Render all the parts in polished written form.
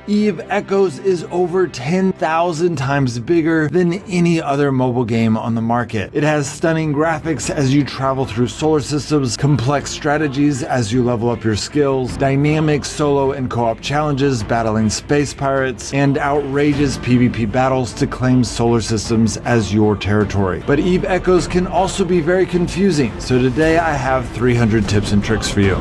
Eve Echoes is over 10,000 times bigger than any other mobile game on the market. It has stunning graphics as you travel through solar systems, complex strategies as you level up your skills, dynamic solo and co-op challenges battling space pirates, and outrageous PvP battles to claim solar systems as your territory. But Eve Echoes can also be very confusing, so today I have 300 tips and tricks for you.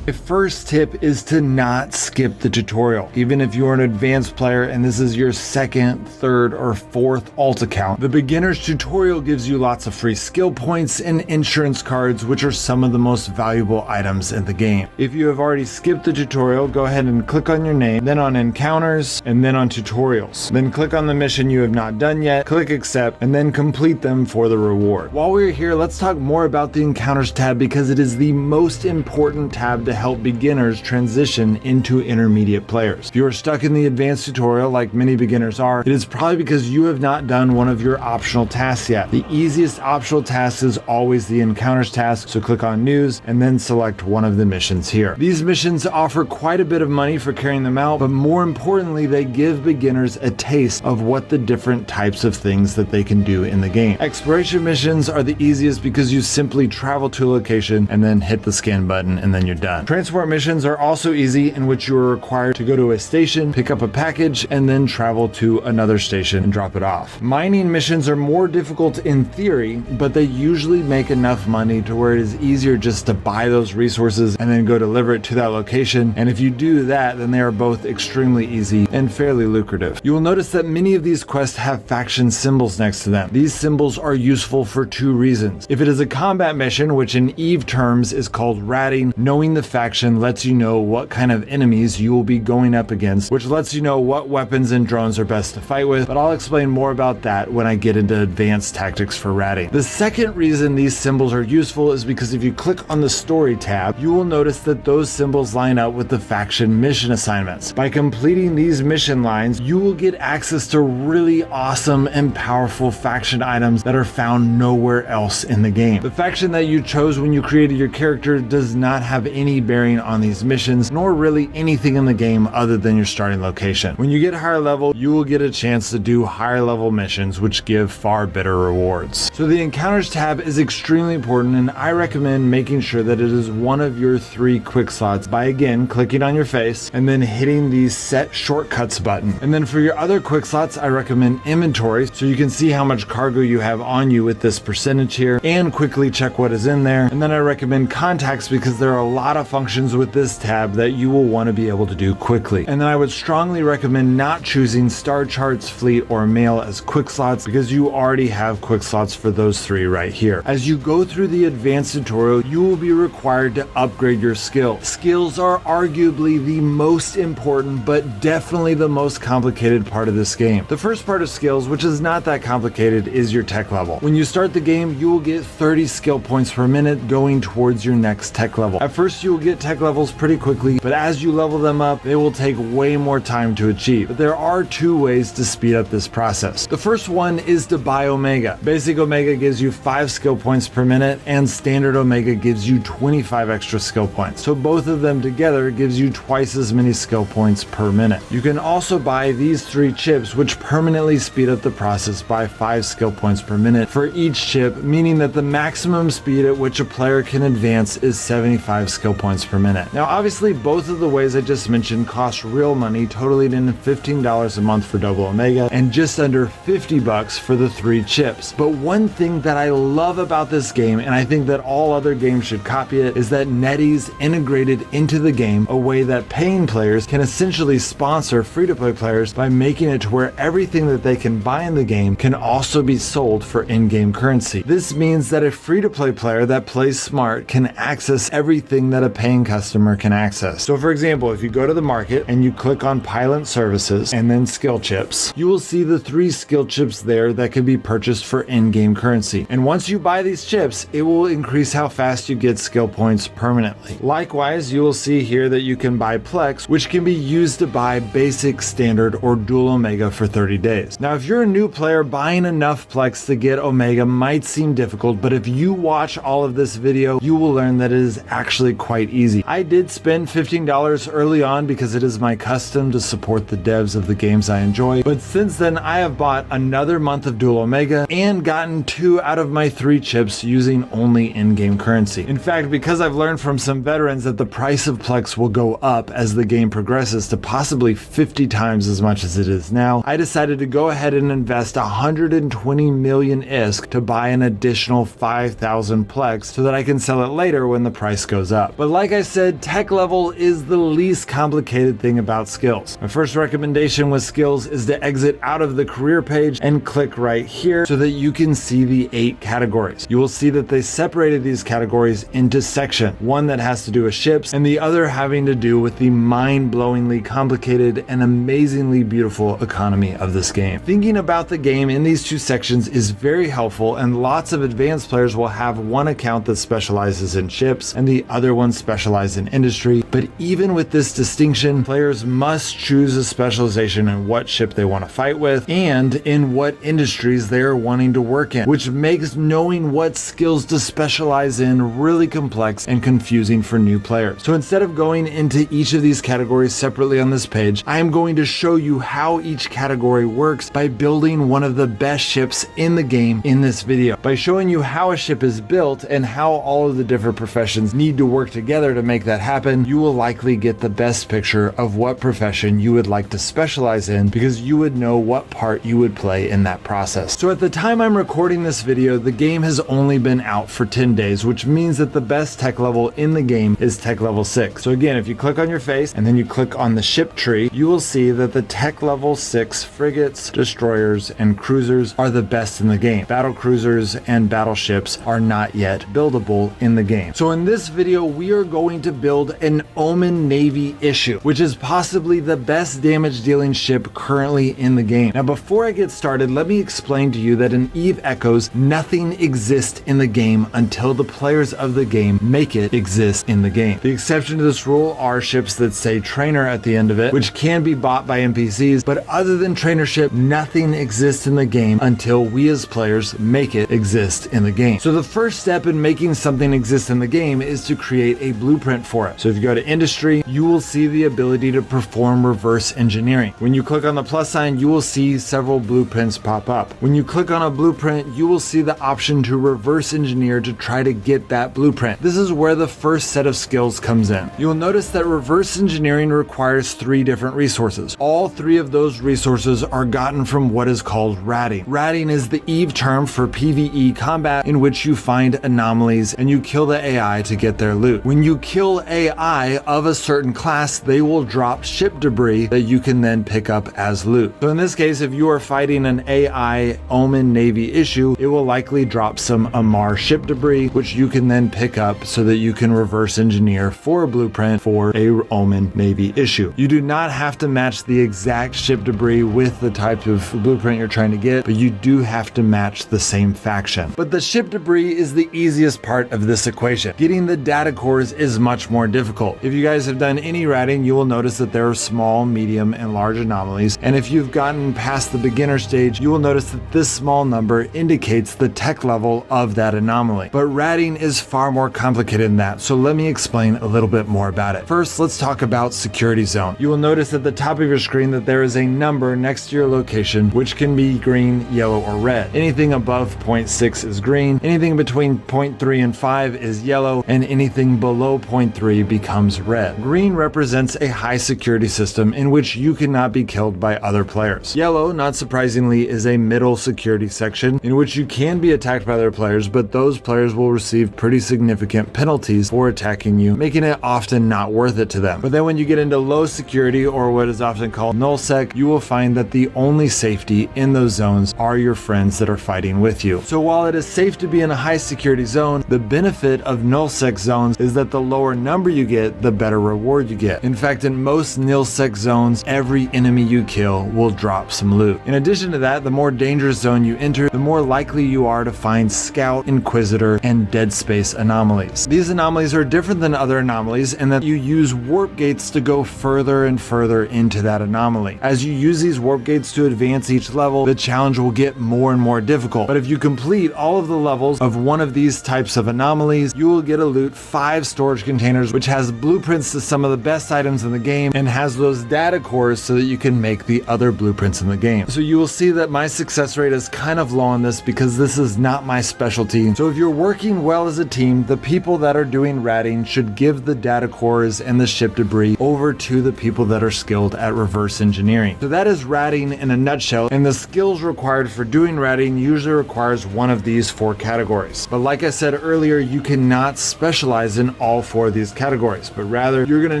My first tip is to not skip the tutorial. Even if you're an advanced player and this is your second, third, or fourth alt account, the beginner's tutorial gives you lots of free skill points and insurance cards, which are some of the most valuable items in the game. If you have already skipped the tutorial, go ahead and click on your name, then on encounters, and then on tutorials. Then click on the mission you have not done yet, click accept, and then complete them for the reward. While we're here, let's talk more about the encounters tab because it is the most important tab to help beginners transition into intermediate players. If you are stuck in the advanced tutorial like many beginners are, it is probably because you have not done one of your optional tasks yet. The easiest optional task is always the encounters task, so click on news and then select one of the missions here. These missions offer quite a bit of money for carrying them out, but more importantly, they give beginners a taste of what the different types of things that they can do in the game. Exploration missions are the easiest because you simply travel to a location and then hit the scan button and then you're done. Transport missions are also easy, in which you are required to go to a station, pick up a package, and then travel to another station and drop it off. Mining missions are more difficult in theory, but they usually make enough money to where it is easier just to buy those resources and then go deliver it to that location. And if you do that, then they are both extremely easy and fairly lucrative. You will notice that many of these quests have faction symbols next to them. These symbols are useful for two reasons. If it is a combat mission, which in EVE terms is called ratting, knowing the faction lets you know what kind of enemies you will be going up against, which lets you know what weapons and drones are best to fight with, but I'll explain more about that when I get into advanced tactics for ratting. The second reason these symbols are useful is because if you click on the story tab, you will notice that those symbols line up with the faction mission assignments. By completing these mission lines, you will get access to really awesome and powerful faction items that are found nowhere else in the game. The faction that you chose when you created your character does not have any bearing on these missions, nor really anything in the game other than your starting location. When you get higher level, you will get a chance to do higher level missions, which give far better rewards. So the encounters tab is extremely important, and I recommend making sure that it is one of your 3 quick slots by again clicking on your face and then hitting the set shortcuts button. And then for your other quick slots, I recommend inventory, so you can see how much cargo you have on you with this percentage here and quickly check what is in there. And then I recommend contacts because there are a lot of functions with this tab that you will want to be able to do quickly. And then I would strongly recommend not choosing star charts, fleet, or mail as quick slots because you already have quick slots for those 3 right here. As you go through the advanced tutorial, you will be required to upgrade your skill. Skills are arguably the most important, but definitely the most complicated part of this game. The first part of skills, which is not that complicated, is your tech level. When you start the game, you will get 30 skill points per minute going towards your next tech level. At first, you will get tech levels pretty quickly, but as you level them up, they will take way more time to achieve. But there are 2 ways to speed up this process. The first one is to buy Omega. Basic Omega gives you 5 skill points per minute, and Standard Omega gives you 25 extra skill points. So both of them together gives you twice as many skill points per minute. You can also buy these 3 chips, which permanently speed up the process by 5 skill points per minute for each chip, meaning that the maximum speed at which a player can advance is 75 skill points per minute. Now, obviously, both of the ways I just mentioned cost real money, totaling in $15 a month for Double Omega and just under $50 for the 3 chips. But one thing that I love about this game, and I think that all other games should copy it, is that Netties integrated into the game a way that paying players can essentially sponsor free-to-play players by making it to where everything that they can buy in the game can also be sold for in-game currency. This means that a free-to-play player that plays smart can access everything that a paying customer can access. So for example, if you go to the market and you click on Pilot Services and then Skill Chips, you will see the 3 skill chips there that can be purchased for in-game currency. And once you buy these chips, it will increase how fast you get skill points permanently. Likewise, you will see here that you can buy Plex, which can be used to buy basic, standard, or dual Omega for 30 days. Now, if you're a new player, buying enough Plex to get Omega might seem difficult, but if you watch all of this video, you will learn that it is actually quite quite easy. I did spend $15 early on because it is my custom to support the devs of the games I enjoy, but since then I have bought another month of Dual Omega and gotten 2 out of my 3 chips using only in-game currency. In fact, because I've learned from some veterans that the price of Plex will go up as the game progresses to possibly 50 times as much as it is now, I decided to go ahead and invest 120 million ISK to buy an additional 5,000 Plex so that I can sell it later when the price goes up. But like I said, tech level is the least complicated thing about skills. My first recommendation with skills is to exit out of the career page and click right here so that you can see the 8 categories. You will see that they separated these categories into sections, one that has to do with ships and the other having to do with the mind-blowingly complicated and amazingly beautiful economy of this game. Thinking about the game in these 2 sections is very helpful, and lots of advanced players will have one account that specializes in ships and the other one specializes in industry. But even with this distinction, players must choose a specialization in what ship they want to fight with and in what industries they are wanting to work in, which makes knowing what skills to specialize in really complex and confusing for new players. So instead of going into each of these categories separately on this page, I am going to show you how each category works by building one of the best ships in the game in this video. By showing you how a ship is built and how all of the different professions need to work together to make that happen, you will likely get the best picture of what profession you would like to specialize in, because you would know what part you would play in that process. So at the time I'm recording this video, the game has only been out for 10 days, which means that the best tech level in the game is tech level 6. So again, if you click on your face and then you click on the ship tree, you will see that the tech level 6 frigates, destroyers, and cruisers are the best in the game. Battle cruisers and battleships are not yet buildable in the game. So in this video, we are going to build an Omen Navy issue, which is possibly the best damage dealing ship currently in the game. Now, before I get started, let me explain to you that in Eve Echoes, nothing exists in the game until the players of the game make it exist in the game. The exception to this rule are ships that say trainer at the end of it, which can be bought by NPCs, but other than trainership, nothing exists in the game until we as players make it exist in the game. So the first step in making something exist in the game is to create a blueprint for it. So if you go to industry, you will see the ability to perform reverse engineering. When you click on the plus sign, you will see several blueprints pop up. When you click on a blueprint, you will see the option to reverse engineer to try to get that blueprint. This is where the first set of skills comes in. You'll notice that reverse engineering requires 3 different resources. All 3 of those resources are gotten from what is called ratting. Ratting is the Eve term for PvE combat, in which you find anomalies and you kill the AI to get their loot. When you kill AI of a certain class, they will drop ship debris that you can then pick up as loot. So in this case, if you are fighting an AI Omen Navy issue, it will likely drop some Amar ship debris, which you can then pick up so that you can reverse engineer for a blueprint for a Omen Navy issue. You do not have to match the exact ship debris with the type of blueprint you're trying to get, but you do have to match the same faction. But the ship debris is the easiest part of this equation. Getting the data cores is much more difficult. If you guys have done any ratting, you will notice that there are small, medium, and large anomalies. And if you've gotten past the beginner stage, you will notice that this small number indicates the tech level of that anomaly. But ratting is far more complicated than that, so let me explain a little bit more about it. First, let's talk about security zone. You will notice at the top of your screen that there is a number next to your location, which can be green, yellow, or red. Anything above 0.6 is green, anything between 0.3 and 5 is yellow, and anything below 0.3 becomes red. Green represents a high security system in which you cannot be killed by other players. Yellow, not surprisingly, is a middle security section in which you can be attacked by other players, but those players will receive pretty significant penalties for attacking you, making it often not worth it to them. But then when you get into low security, or what is often called nullsec, you will find that the only safety in those zones are your friends that are fighting with you. So while it is safe to be in a high security zone, the benefit of nullsec zones is that the lower number you get, the better reward you get. In fact, in most nullsec zones, every enemy you kill will drop some loot. In addition to that, the more dangerous zone you enter, the more likely you are to find scout, inquisitor, and dead space anomalies. These anomalies are different than other anomalies in that you use warp gates to go further and further into that anomaly. As you use these warp gates to advance each level, the challenge will get more and more difficult. But if you complete all of the levels of one of these types of anomalies, you will get a loot 5 storage containers, which has blueprints to some of the best items in the game and has those data cores so that you can make the other blueprints in the game. So you will see that my success rate is kind of low on this because this is not my specialty. So if you're working well as a team, the people that are doing ratting should give the data cores and the ship debris over to the people that are skilled at reverse engineering. So that is ratting in a nutshell, and the skills required for doing ratting usually requires one of these 4 categories. But like I said earlier, you cannot specialize in all 4 of these categories, but rather you're going to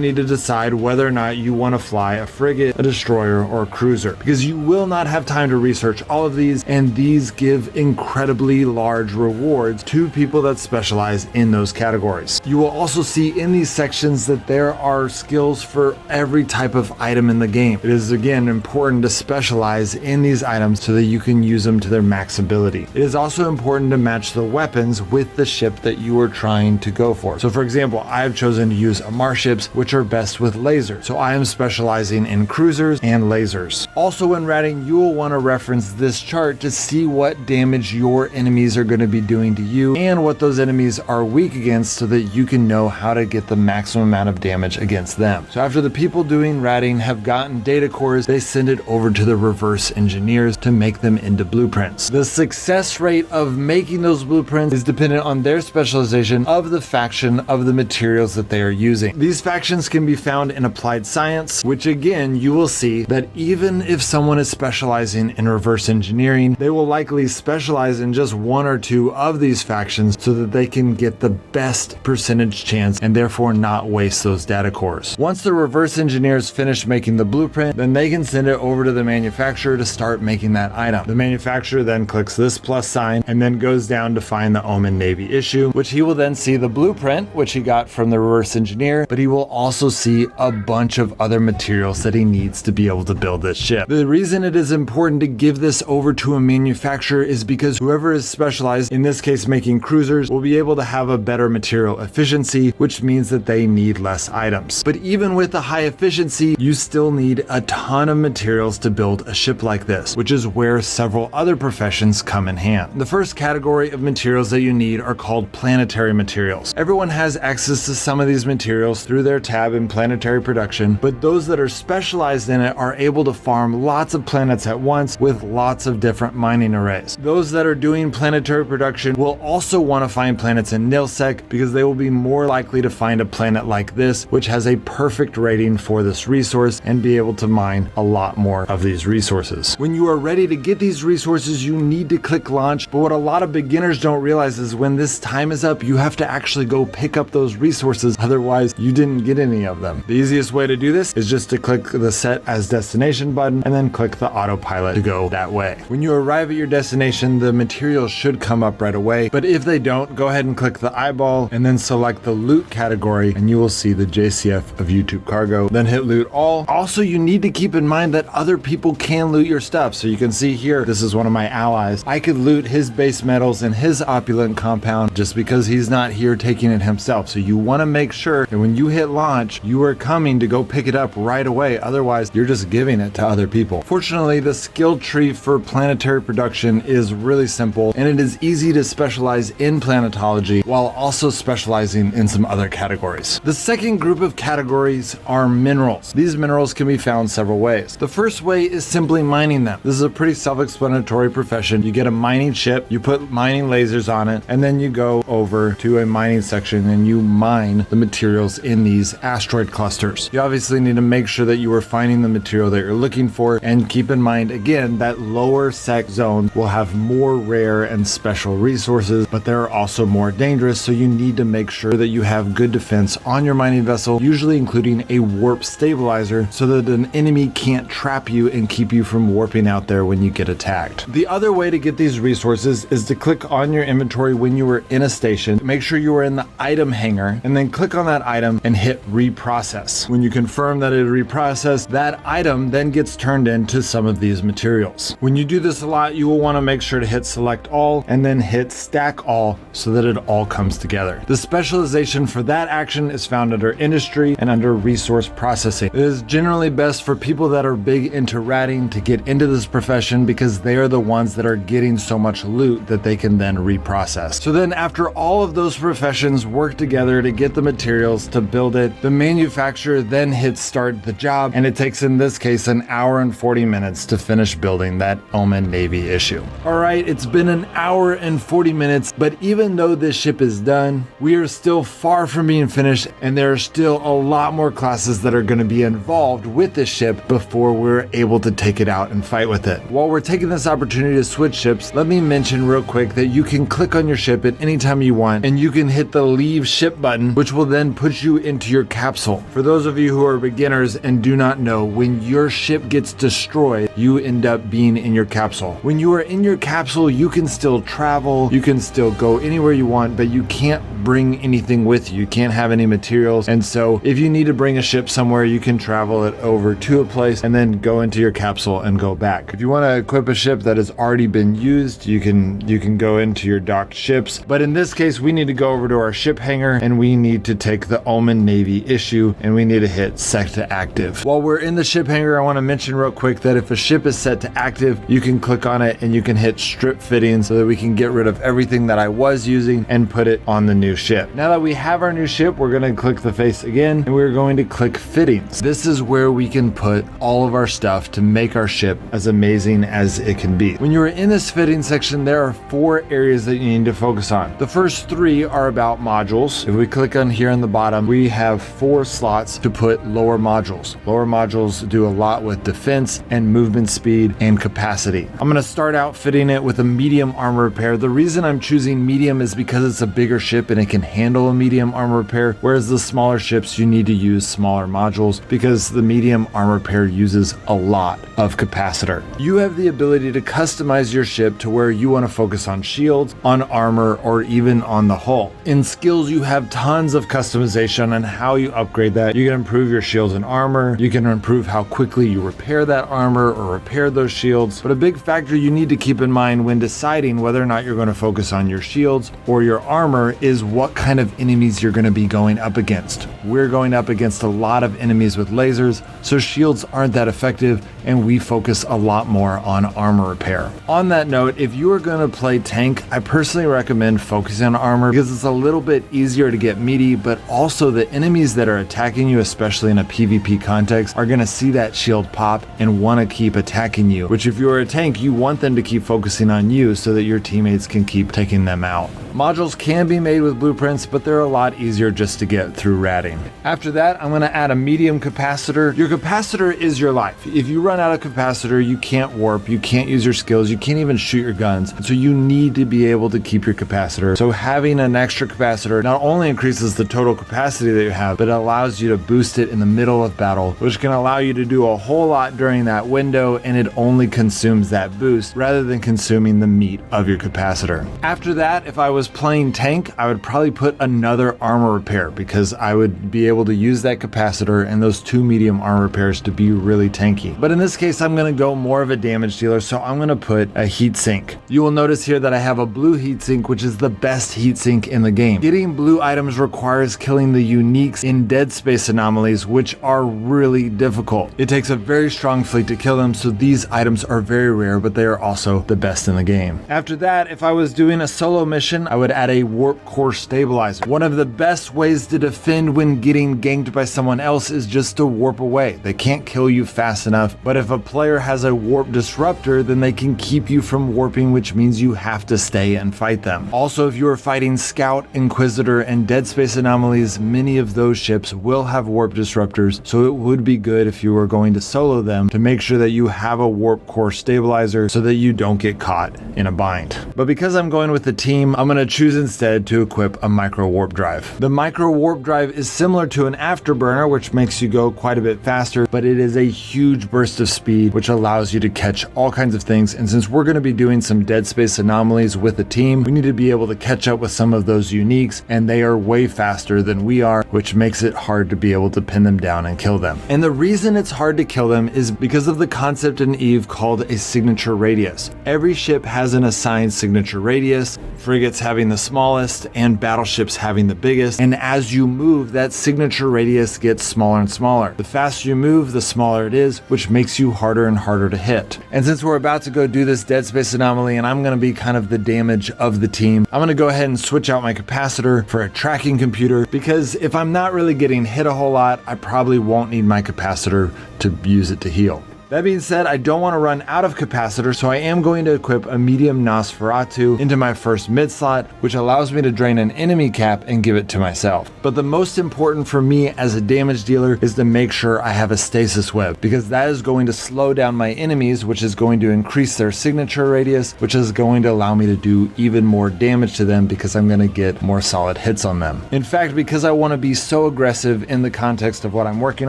need to decide whether or not you want to fly a frigate, a destroyer, or a cruiser, because you will not have time to research all of these, and these give incredibly large rewards to people that specialize in those categories. You will also see in these sections that there are skills for every type of item in the game. It is again important to specialize in these items so that you can use them to their max ability. It is also important to match the weapons with the ship that you are trying to go for. So for example, I have chosen to use Amar ships, which are best with lasers. So I am specializing in cruisers and lasers. Also when ratting, you will want to reference this chart to see what damage your enemies are going to be doing to you and what those enemies are weak against so that you can know how to get the maximum amount of damage against them. So after the people doing ratting have gotten data cores, they send it over to the reverse engineers to make them into blueprints. The success rate of making those blueprints is dependent on their specialization of the faction of the materials that they are using. These factions can be found in applied science, which again, you will see that even if someone is specializing in reverse engineering, they will likely specialize in just 1 or 2 of these factions so that they can get the best percentage chance and therefore not waste those data cores. Once the reverse engineers finish making the blueprint, then they can send it over to the manufacturer to start making that item. The manufacturer then clicks this plus sign and then goes down to find the Omen Navy issue, which he will then see the blueprint, which he got from the reverse engineer, but he will also see a bunch of other materials that he needs to be able to build this ship. The reason it is important to give this over to a manufacturer is because whoever is specialized, in this case making cruisers, will be able to have a better material efficiency, which means that they need less items. But even with the high efficiency, you still need a ton of materials to build a ship like this, which is where several other professions come in hand. The first category of materials that you need are called planetary materials. Everyone has access to some of these materials through their tab in planetary production, but those that are specialized in it are able to farm lots of planets at once with lots of different mining arrays. Those that are doing planetary production will also want to find planets in Nilsec because they will be more likely to find a planet like this, which has a perfect rating for this resource, and be able to mine a lot more of these resources. When you are ready to get these resources, you need to click launch, but what a lot of beginners don't realize is when this time is up, you have to actually go pick up those resources, otherwise you didn't get any of them. The easiest way to do this is just to click the set as destination button and then click the autopilot to go that way. When you arrive at your destination, the materials should come up right away, but if they don't, go ahead and click the eyeball and then select the loot category and you will see the JCF of YouTube cargo, then hit loot all. Also, you need to keep in mind that other people can loot your stuff. So you can see here, this is one of my allies. I could loot his base metals and his opulent compound just because he's not here taking it himself. So you want to make sure that when you hit launch, you are coming to go pick it up right away. Otherwise, you're just giving it to other people. Fortunately, the skill tree for planetary production is really simple, and it is easy to specialize in planetology while also specializing in some other categories. The second group of categories are minerals. These minerals can be found several ways. The first way is simply mining them. This is a pretty self-explanatory profession. You get a mining ship, you put mining lasers on it, and then you go over to a mining section and you mine the materials in these asteroid clusters. You obviously need to make sure that you are finding the material that you're looking for, and keep in mind again that lower sec zone will have more rare and special resources, but they're also more dangerous, so you need to make sure that you have good defense on your mining vessel, usually including a warp stabilizer so that an enemy can't trap you and keep you from warping out there when you get attacked. The other way to get these resources is to click on your inventory when you are in a station, make sure you are in the item hanger, and then click on that item and hit reprocess. When you confirm that it reprocessed, that item then gets turned into some of these materials. When you do this a lot, you will want to make sure to hit select all and then hit stack all so that it all comes together. The specialization for that action is found under industry and under resource processing. It is generally best for people that are big into ratting to get into this profession because they are the ones that are getting so much loot that they can then reprocess. So then after all of those professions work together together to get the materials to build it. The manufacturer then hits start the job, and it takes, in this case, an hour and 40 minutes to finish building that Omen Navy issue. Alright, it's been an hour and 40 minutes, but even though this ship is done, we are still far from being finished, and there are still a lot more classes that are going to be involved with this ship before we're able to take it out and fight with it. While we're taking this opportunity to switch ships, let me mention real quick that you can click on your ship at any time you want, and you can hit the leave ship button, which will then put you into your capsule. For those of you who are beginners and do not know, when your ship gets destroyed, you end up being in your capsule. When you are in your capsule, you can still travel, you can still go anywhere you want, but you can't bring anything with you. You can't have any materials, and so if you need to bring a ship somewhere, you can travel it over to a place and then go into your capsule and go back. If you want to equip a ship that has already been used, you can go into your docked ships, but in this case we need to go over to our ship hangar and we need to take the Omen Navy issue, and we need to hit set to active. While we're in the ship hangar, I want to mention real quick that if a ship is set to active, you can click on it and you can hit strip fitting so that we can get rid of everything that I was using and put it on the new ship. Now that we have our new ship, we're going to click the face again and we're going to click fittings. This is where we can put all of our stuff to make our ship as amazing as it can be. When you're in this fitting section, there are 4 areas that you need to focus on. The first 3 are about modules. If we click on here on the bottom, we have 4 slots to put lower modules. Lower modules do a lot with defense and movement speed and capacity. I'm going to start out fitting it with a medium armor repair. The reason I'm choosing medium is because it's a bigger ship and it can handle a medium armor repair, whereas the smaller ships you need to use smaller modules because the medium armor repair uses a lot of capacitor. You have the ability to customize your ship to where you want to focus on shields, on armor, or even on the hull. In skills, you have tons of customization on how you upgrade that. You can improve your shields and armor. You can improve how quickly you repair that armor or repair those shields. But a big factor you need to keep in mind when deciding whether or not you're going to focus on your shields or your armor is what kind of enemies you're going to be going up against. We're going up against a lot of enemies with lasers, so shields aren't that effective, and we focus a lot more on armor repair. On that note, if you are going to play tank, I personally recommend focusing on armor because it's a little bit easier to get meaty, but also the enemies that are attacking you, especially in a PvP context, are going to see that shield pop and want to keep attacking you, which if you're a tank, you want them to keep focusing on you so that your teammates can keep taking them out. Modules can be made with blueprints, but they're a lot easier just to get through ratting. After that, I'm going to add a medium capacitor. Your capacitor is your life. If you run out of capacitor, you can't warp, you can't use your skills, you can't even shoot your guns. So you need to be able to keep your capacitor. So having an extra capacitor not only increases the total capacity that you have, but it allows you to boost it in the middle of battle, which can allow you to do a whole lot during that window, and it only consumes that boost rather than consuming the meat of your capacitor. After that, if I was playing tank, I would probably put another armor repair because I would be able to use that capacitor and those 2 medium armor repairs to be really tanky. But in this case, I'm going to go more of a damage dealer, so I'm going to put a heat sink. You will notice here that I have a blue heat sink, which is the best heat sink in the game. Getting blue items requires killing the uniques in dead space anomalies, which are really difficult. It takes a very strong fleet to kill them, so these items are very rare, but they are also the best in the game. After that, if I was doing a solo mission, I would add a warp core stabilizer. One of the best ways to defend when getting ganked by someone else is just to warp away. They can't kill you fast enough, but if a player has a warp disruptor, then they can keep you from warping, which means you have to stay and fight them. Also, if you are fighting Scout, Inquisitor, and Dead Space anomalies, many of those ships will have warp disruptors, so it would be good if you were going to solo them to make sure that you have a warp core stabilizer so that you don't get caught in a bind. But because I'm going with the team, I'm going to choose instead to equip a micro warp drive. The micro warp drive is similar to an afterburner, which makes you go quite a bit faster, but it is a huge burst of speed, which allows you to catch all kinds of things. And since we're going to be doing some Dead Space anomalies with the team, we need to be able to catch up with some of those uniques, and they are way faster than we are, which makes it hard to be able to pin them down and kill them. And the reason it's hard to kill them is because of the concept in EVE called a signature radius. Every ship has an assigned signature radius, frigates having the smallest and battleships having the biggest, and as you move, that signature radius gets smaller and smaller. The faster you move, the smaller it is, which makes you harder and harder to hit. And since we're about to go do this Dead Space anomaly and I'm going to be kind of the damage of the team, I'm going to go ahead and switch out my capacitor, for a tracking computer, because if I'm not really getting hit a whole lot, I probably won't need my capacitor to use it to heal. That being said, I don't want to run out of capacitor, so I am going to equip a medium Nosferatu into my first mid slot, which allows me to drain an enemy cap and give it to myself. But the most important for me as a damage dealer is to make sure I have a stasis web, because that is going to slow down my enemies, which is going to increase their signature radius, which is going to allow me to do even more damage to them because I'm going to get more solid hits on them. In fact, because I want to be so aggressive in the context of what I'm working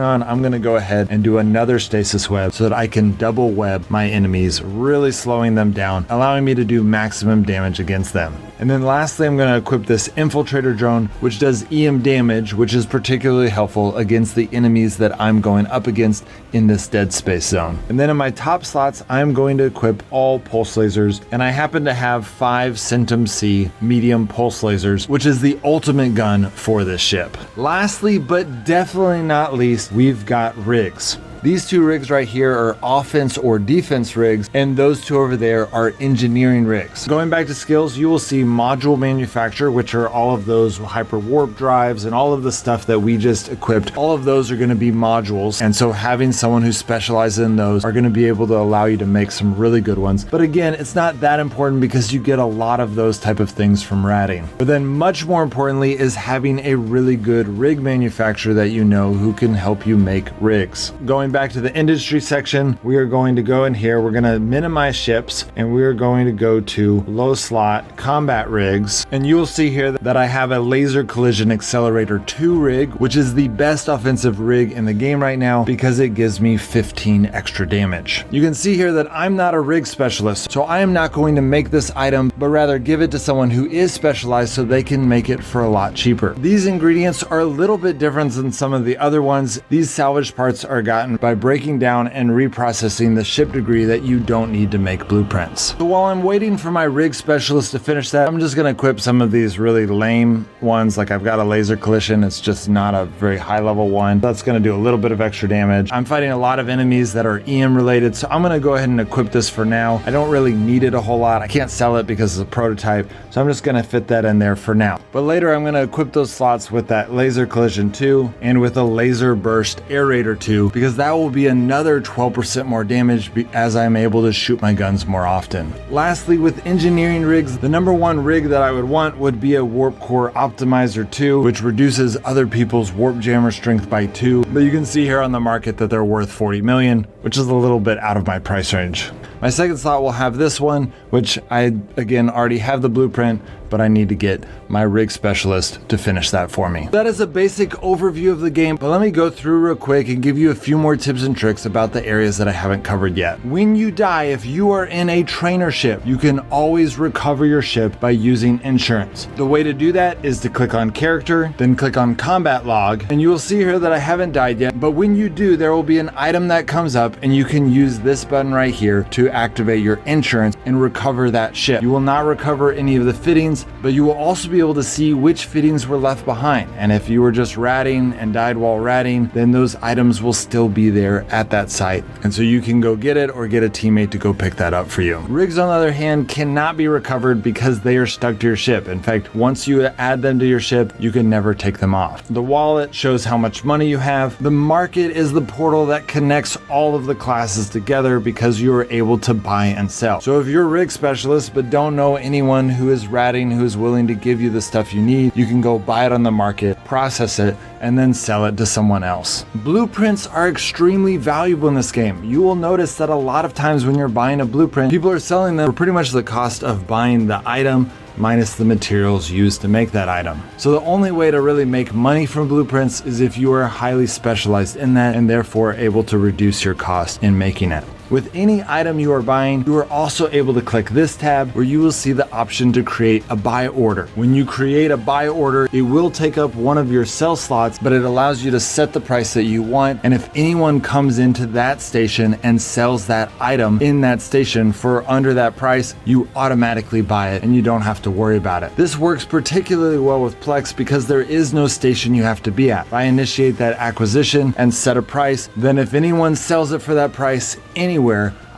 on, I'm going to go ahead and do another stasis web so that I can double web my enemies, really slowing them down, allowing me to do maximum damage against them. And then lastly, I'm going to equip this infiltrator drone, which does EM damage, which is particularly helpful against the enemies that I'm going up against in this dead space zone. And then in my top slots, I'm going to equip all pulse lasers, and I happen to have 5 Centum C medium pulse lasers, which is the ultimate gun for this ship. Lastly, but definitely not least, we've got rigs. These 2 rigs right here are offense or defense rigs, and those 2 over there are engineering rigs. Going back to skills, you will see module manufacture, which are all of those hyper warp drives and all of the stuff that we just equipped. All of those are going to be modules, and so having someone who specializes in those are going to be able to allow you to make some really good ones. But again, it's not that important because you get a lot of those type of things from ratting. But then much more importantly is having a really good rig manufacturer that you know who can help you make rigs. Going back to the industry section, we are going to go in here, we're going to minimize ships, and we are going to go to low slot combat rigs, and you will see here that I have a laser collision accelerator 2 rig, which is the best offensive rig in the game right now because it gives me 15 extra damage. You can see here that I'm not a rig specialist, so I am not going to make this item, but rather give it to someone who is specialized so they can make it for a lot cheaper. These ingredients are a little bit different than some of the other ones. These salvage parts are gotten by breaking down and reprocessing the ship degree that you don't need to make blueprints. So while I'm waiting for my rig specialist to finish that, I'm just going to equip some of these really lame ones. Like I've got a laser collision, it's just not a very high level one. That's going to do a little bit of extra damage. I'm fighting a lot of enemies that are EM related, so I'm going to go ahead and equip this for now. I don't really need it a whole lot. I can't sell it because it's a prototype, so I'm just going to fit that in there for now. But later I'm going to equip those slots with that laser collision 2 and with a laser burst aerator 2, because that will be another 12% more damage as I'm able to shoot my guns more often. Lastly, with engineering rigs, the number 1 rig that I would want would be a warp core optimizer 2, which reduces other people's warp jammer strength by 2. But you can see here on the market that they're worth 40 million, which is a little bit out of my price range. My second slot will have this one, which I again already have the blueprint, but I need to get my rig specialist to finish that for me. That is a basic overview of the game, but let me go through real quick and give you a few more tips and tricks about the areas that I haven't covered yet. When you die, if you are in a trainer ship, you can always recover your ship by using insurance. The way to do that is to click on character, then click on combat log, and you will see here that I haven't died yet, but when you do, there will be an item that comes up and you can use this button right here to activate your insurance and recover that ship. You will not recover any of the fittings, but you will also be able to see which fittings were left behind. And if you were just ratting and died while ratting, then those items will still be there at that site. And so you can go get it or get a teammate to go pick that up for you. Rigs, on the other hand, cannot be recovered because they are stuck to your ship. In fact, once you add them to your ship, you can never take them off. The wallet shows how much money you have. The market is the portal that connects all of the classes together because you are able to buy and sell. So if you're a rig specialist but don't know anyone who is ratting, who is willing to give you the stuff you need, you can go buy it on the market, process it, and then sell it to someone else. Blueprints are extremely valuable in this game. You will notice that a lot of times when you're buying a blueprint, people are selling them for pretty much the cost of buying the item minus the materials used to make that item. So the only way to really make money from blueprints is if you are highly specialized in that and therefore able to reduce your cost in making it. With any item you are buying, you are also able to click this tab where you will see the option to create a buy order. When you create a buy order, it will take up one of your sell slots, but it allows you to set the price that you want. And if anyone comes into that station and sells that item in that station for under that price, you automatically buy it and you don't have to worry about it. This works particularly well with Plex because there is no station you have to be at. If I initiate that acquisition and set a price, then if anyone sells it for that price anywhere,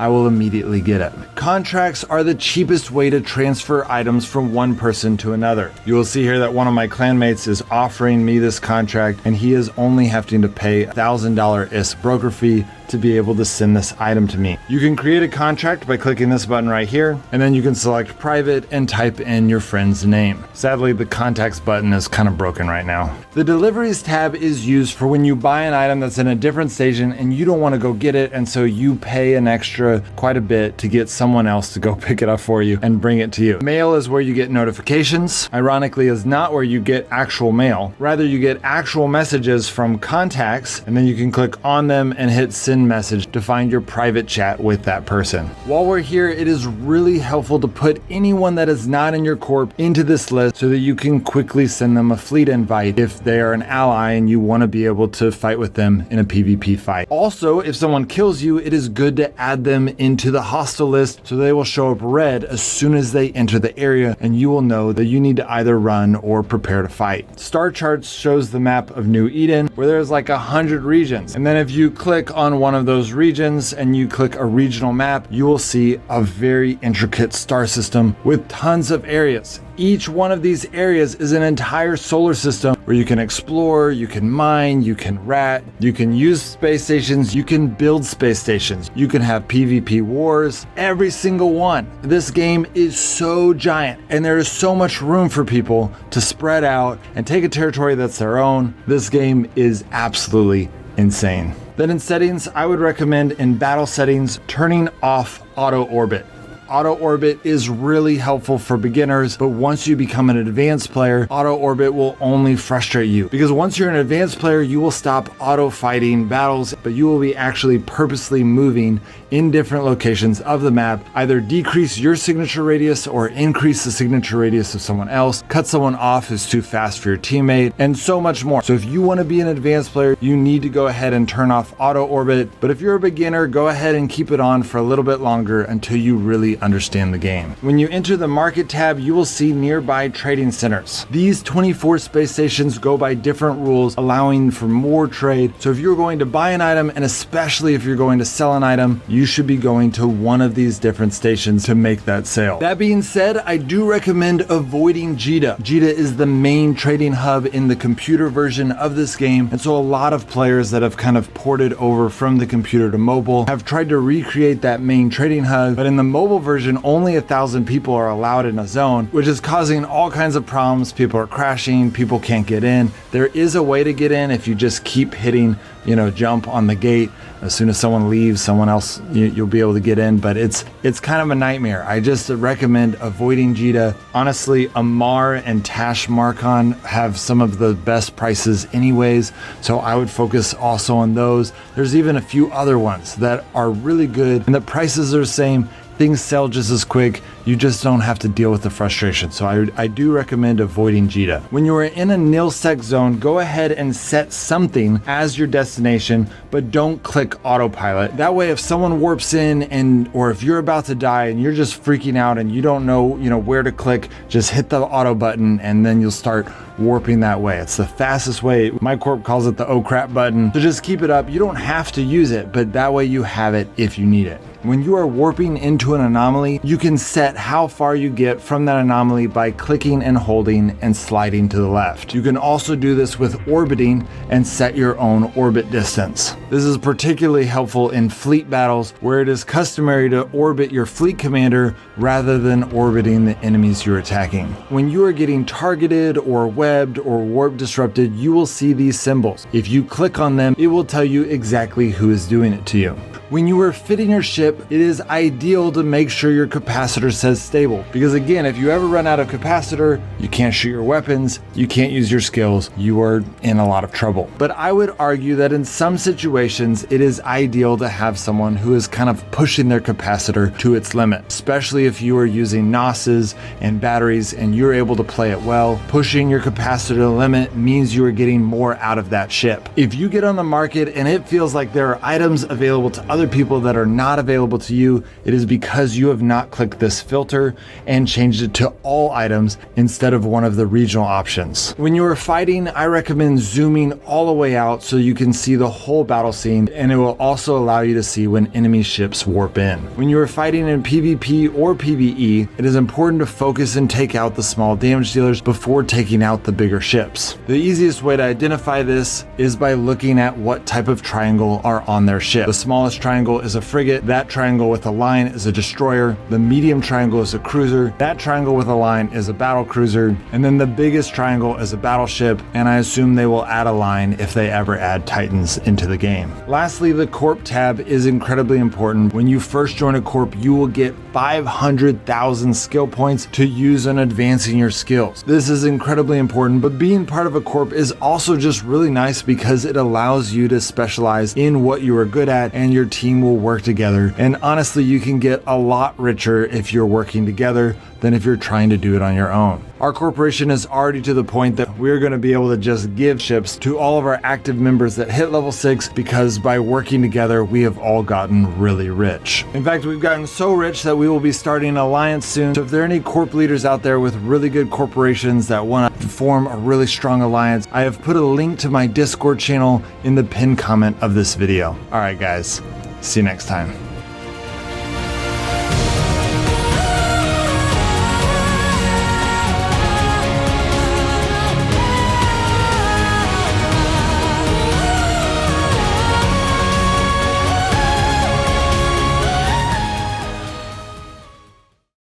I will immediately get it. Contracts are the cheapest way to transfer items from one person to another. You will see here that one of my clanmates is offering me this contract, and he is only having to pay $1,000 ISK broker fee to be able to send this item to me. You can create a contract by clicking this button right here, and then you can select private and type in your friend's name. Sadly, the contacts button is kind of broken right now. The Deliveries tab is used for when you buy an item that's in a different station and you don't want to go get it, and so you pay an extra quite a bit to get someone else to go pick it up for you and bring it to you. Mail is where you get notifications. Ironically, is not where you get actual mail. Rather, you get actual messages from contacts, and then you can click on them and hit send message to find your private chat with that person. While we're here, it is really helpful to put anyone that is not in your corp into this list so that you can quickly send them a fleet invite if they are an ally and you want to be able to fight with them in a PvP fight. Also, if someone kills you, it is good to add them into the hostile list so they will show up red as soon as they enter the area, and you will know that you need to either run or prepare to fight. Star Charts shows the map of New Eden, where there's like 100 regions, and then if you click on one of those regions and you click a regional map, you will see a very intricate star system with tons of areas. Each one of these areas is an entire solar system where you can explore, you can mine, you can rat, you can use space stations, you can build space stations, you can have PvP wars, every single one. This game is so giant and there is so much room for people to spread out and take a territory that's their own. This game is absolutely insane. Then in settings, I would recommend in battle settings, turning off auto orbit. Auto orbit is really helpful for beginners, but once you become an advanced player, auto orbit will only frustrate you, because once you're an advanced player, you will stop auto fighting battles, but you will be actually purposely moving in different locations of the map, either decrease your signature radius or increase the signature radius of someone else, cut someone off who's too fast for your teammate, and so much more. So if you want to be an advanced player, you need to go ahead and turn off auto orbit, but if you're a beginner, go ahead and keep it on for a little bit longer until you really understand the game. When you enter the market tab, you will see nearby trading centers. These 24 space stations go by different rules, allowing for more trade. So if you're going to buy an item, and especially if you're going to sell an item, you should be going to one of these different stations to make that sale. That being said, I do recommend avoiding JITA. JITA is the main trading hub in the computer version of this game, and so a lot of players that have kind of ported over from the computer to mobile have tried to recreate that main trading hub, but in the mobile version, only 1,000 people are allowed in a zone, which is causing all kinds of problems. People are crashing, people can't get in. There is a way to get in if you just keep hitting, jump on the gate. As soon as someone leaves, someone else, you'll be able to get in, but it's kind of a nightmare. I just recommend avoiding JITA. Honestly, Amar and Tash Marcon have some of the best prices anyways, so I would focus also on those. There's even a few other ones that are really good, and the prices are the same. Things sell just as quick. You just don't have to deal with the frustration. So I do recommend avoiding JITA. When you are in a nil-sec zone, go ahead and set something as your destination, but don't click autopilot. That way, if someone warps in or if you're about to die and you're just freaking out and you don't know, where to click, just hit the auto button and then you'll start warping that way. It's the fastest way. My corp calls it the oh crap button. So just keep it up. You don't have to use it, but that way you have it if you need it. When you are warping into an anomaly, you can set how far you get from that anomaly by clicking and holding and sliding to the left. You can also do this with orbiting and set your own orbit distance. This is particularly helpful in fleet battles where it is customary to orbit your fleet commander rather than orbiting the enemies you're attacking. When you are getting targeted or webbed or warp disrupted, you will see these symbols. If you click on them, it will tell you exactly who is doing it to you. When you are fitting your ship, it is ideal to make sure your capacitor says stable. Because again, if you ever run out of capacitor, you can't shoot your weapons, you can't use your skills, you are in a lot of trouble. But I would argue that in some situations, it is ideal to have someone who is kind of pushing their capacitor to its limit. Especially if you are using NOSes and batteries and you're able to play it well. Pushing your capacitor to the limit means you are getting more out of that ship. If you get on the market and it feels like there are items available to other other people that are not available to you, it is because you have not clicked this filter and changed it to all items instead of one of the regional options. When you are fighting, I recommend zooming all the way out so you can see the whole battle scene, and it will also allow you to see when enemy ships warp in. When you are fighting in PvP or PvE, it is important to focus and take out the small damage dealers before taking out the bigger ships. The easiest way to identify this is by looking at what type of triangle are on their ship. The smallest triangle is a frigate, that triangle with a line is a destroyer, the medium triangle is a cruiser, that triangle with a line is a battle cruiser, and then the biggest triangle is a battleship, and I assume they will add a line if they ever add Titans into the game. Lastly, the Corp tab is incredibly important. When you first join a Corp, you will get 500,000 skill points to use on advancing your skills. This is incredibly important, but being part of a Corp is also just really nice because it allows you to specialize in what you are good at and your team will work together. And honestly, you can get a lot richer if you're working together than if you're trying to do it on your own. Our corporation is already to the point that we're going to be able to just give ships to all of our active members that hit level 6 because by working together, we have all gotten really rich. In fact, we've gotten so rich that we will be starting an alliance soon. So if there are any corp leaders out there with really good corporations that want to form a really strong alliance, I have put a link to my Discord channel in the pinned comment of this video. All right, guys, see you next time.